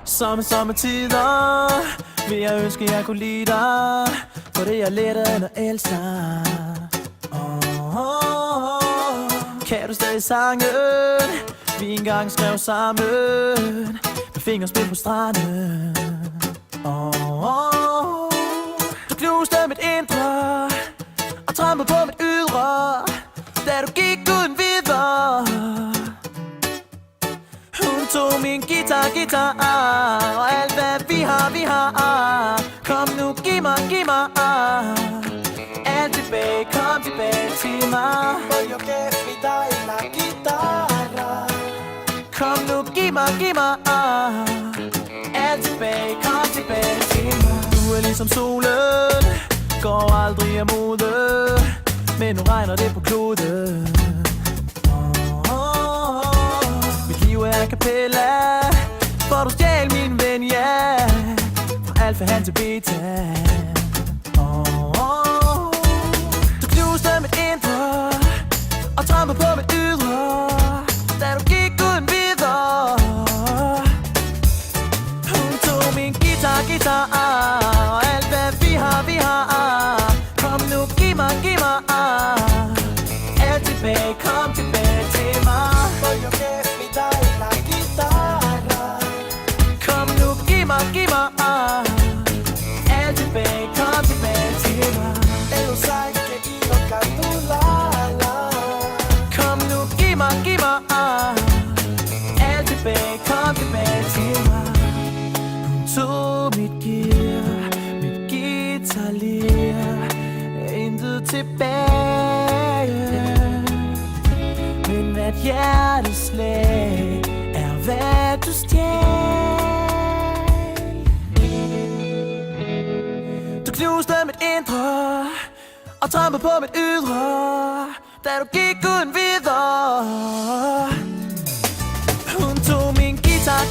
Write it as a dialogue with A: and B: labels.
A: Sommertider vil jeg ønske, jeg kunne lide dig, for det er lettere end at elske dig. Kan du stadig sangen, vi engang skrev sammen, med fingerspil på stranden. Du knuste mit indre og trampede på mit ydre, da du gik uden videre. Hun tog min guitar og alt hvad vi har. Kom nu, giv mig alt tilbage, kom tilbage til mig.
B: Voy yo que vida y la guitarra.
A: Kom nu, giv mig alt tilbage, kom tilbage til mig. Du er ligesom solen, går aldrig af mode, men nu regner det på kloden. Mit liv er a cappella, for du stjal min ven, ja, fra alfa han til beta. Du knuste mit indre og trampede på mit ydre, da du gik uden videre. Hun tog min guitar og alt hvad vi har. Kom nu, giv mig alt tilbage, kom tilbage til mig.
B: Voy yo que vida y la guitarra.
A: Kom nu, giv mig alt tilbage, kom tilbage til mig.
B: Ellos hay que ir a Catulala.
A: Kom nu, giv mig alt tilbage, kom tilbage til mig. Hun tog mit gear, mit guitarlir, intet tilbage, men at hjerteslag er hvad du stjal. Du knuste mit indre og trampede på mit ydre, da du gik uden videre. Hun tog min guitar